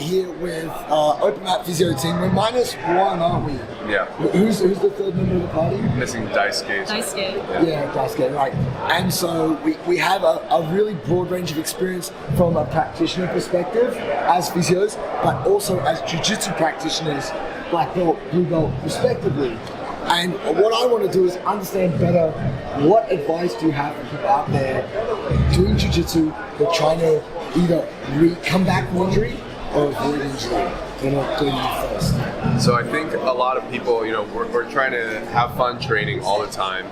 here with Open Mat Physio team. We're -1, aren't we? Yeah. Who's the third member of the party? Missing Daisuke. Daisuke. Yeah, Daisuke, right. And so we have a really broad range of experience from a practitioner perspective as physios, but also as jiu-jitsu practitioners, black belt, blue belt, respectively. And what I want to do is understand better what advice do you have for people out there doing jiu-jitsu that are trying to either come back from injury or avoid injury. They're not doing it first. So I think a lot of people, we're trying to have fun training all the time,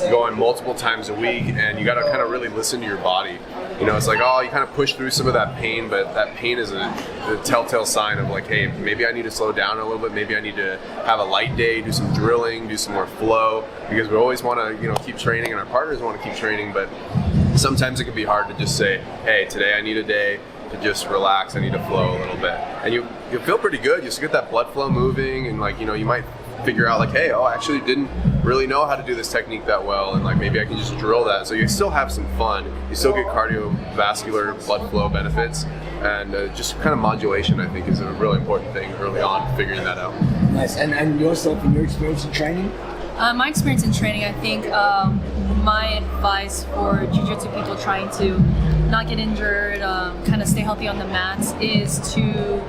going multiple times a week, and you got to kind of really listen to your body. It's like, you kind of push through some of that pain, but that pain is a telltale sign of like, hey, maybe I need to slow down a little bit. Maybe I need to have a light day, do some drilling, do some more flow, because we always want to, keep training, and our partners want to keep training, but sometimes it can be hard to just say, hey, today I need a day to just relax, I need to flow a little bit. And you feel pretty good, you just get that blood flow moving, and you might figure out like, hey, I actually didn't really know how to do this technique that well, and maybe I can just drill that. So you still have some fun, you still get cardiovascular blood flow benefits, and just kind of modulation, I think, is a really important thing early on, figuring that out. Nice. And yourself and your experience in training? My experience in training, I think my advice for jiu-jitsu people trying to not get injured, kind of stay healthy on the mats, is to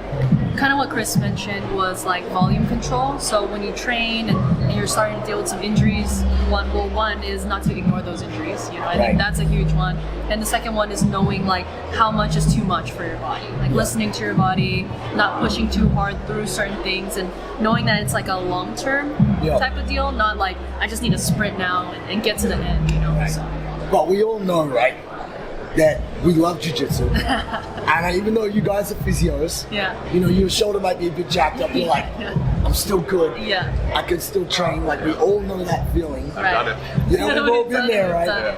kind of what Chris mentioned was like volume control. So when you train and you're starting to deal with some injuries, one is not to ignore those injuries. I think that's a huge one. And the second one is knowing like how much is too much for your body. Like listening to your body, not pushing too hard through certain things, and knowing that it's like a long-term type of deal, not like I just need to sprint now and get to the end. Right. So. But we all know, right, that we love jiu-jitsu. And even though you guys are physios, your shoulder might be a bit jacked up, you're like, I'm still good. Yeah. I can still train. Like, we all know that feeling. I've done it. We've all been there, right? Yeah.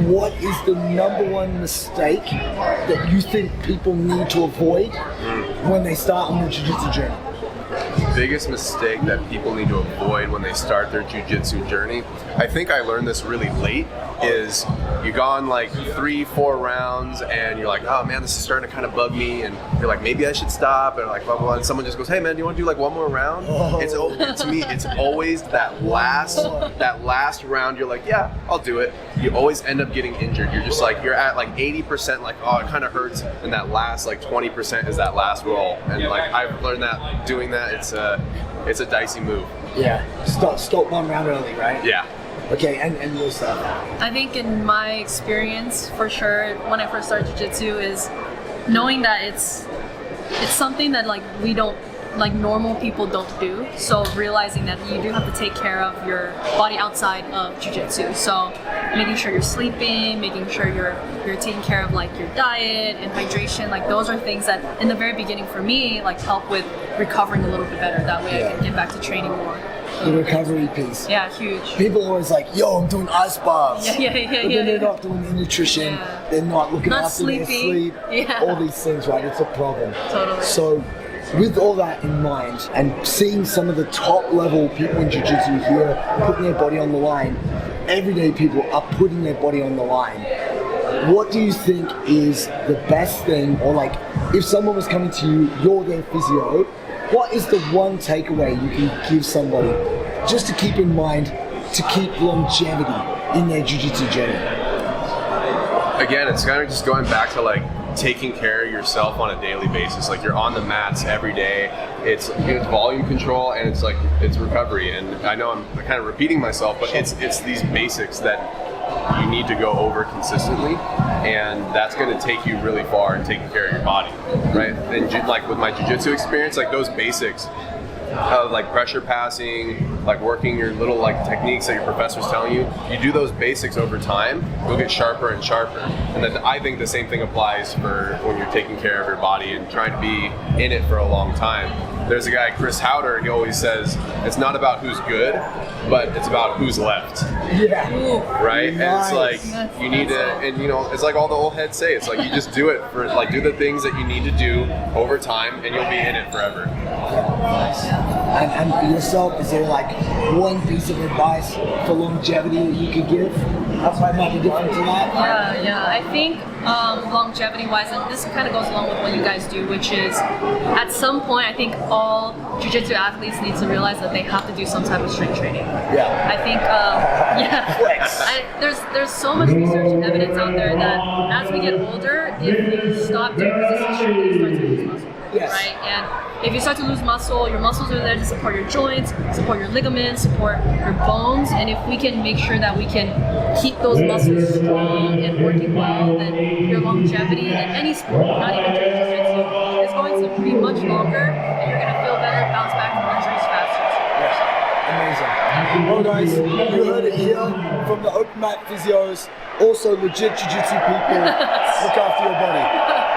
What is the number one mistake that you think people need to avoid when they start on the jiu-jitsu journey? Biggest mistake that people need to avoid when they start their jiu-jitsu journey, I think I learned this really late, is you gone like 3-4 rounds and you're like, oh man, this is starting to kind of bug me, and you're like, maybe I should stop, and like blah blah blah, and someone just goes, hey man, do you want to do like one more round? To me, it's always that last round. You're like, yeah, I'll do it. You always end up getting injured. You're just like, you're at like 80%, like, oh, it kind of hurts, and that last like 20% is that last roll. And like I've learned that doing that, it's a dicey move. Yeah. Stop one round early, right? Yeah. Okay, and your stuff. I think in my experience, for sure, when I first started jiu-jitsu, is knowing that it's something that like we don't, like normal people don't do. So realizing that you do have to take care of your body outside of jiu-jitsu. So making sure you're sleeping, making sure you're taking care of like your diet and hydration. Like those are things that in the very beginning for me like help with recovering a little bit better. That way I can get back to training more. The recovery piece. Yeah, huge. People are always like, yo, I'm doing ice baths. Yeah. But then they're not doing the nutrition. They're not looking after their sleep. All these things, right? It's a problem. Totally. So with all that in mind, and seeing some of the top level people in jiu-jitsu here putting their body on the line, everyday people are putting their body on the line. What do you think is the best thing, or like if someone was coming to you, you're their physio, what is the one takeaway you can give somebody just to keep in mind to keep longevity in their jiu-jitsu journey? Again, it's kind of just going back to like taking care of yourself on a daily basis. Like you're on the mats every day. It's volume control, and it's recovery. And I know I'm kind of repeating myself, but it's these basics that you need to go over consistently, and that's going to take you really far in taking care of your body, right? And like with my jiu-jitsu experience, like those basics of like pressure passing, like working your little like techniques that your professor's telling you, you do those basics over time, you'll get sharper and sharper. And then I think the same thing applies for when you're taking care of your body and trying to be in it for a long time. There's a guy, Chris Howder, he always says, it's not about who's good, but it's about who's left. Yeah. Right? Nice. And it's like, you need to, and it's like all the old heads say, it's like you just do it for, like do the things that you need to do over time, and you'll be in it forever. Nice. And for yourself, is there like one piece of advice for longevity that you could give? That might be different to that. Yeah. I think longevity-wise, and this kind of goes along with what you guys do, which is at some point, I think all jiu-jitsu athletes need to realize that they have to do some type of strength training. Yeah. I think, there's so much research and evidence out there that as we get older, if you stop doing resistance training, you start to lose muscle. Yes. Right? And if you start to lose muscle, your muscles are there to support your joints, support your ligaments, support your bones. And if we can make sure that we can keep those muscles strong and working well, then your longevity in any sport, not even just jiu-jitsu, is going to be much longer, and you're going to feel better, bounce back from injuries faster. Amazing. Well, guys, you heard it here from the open mat physios, also legit jiu-jitsu people. Look after your body.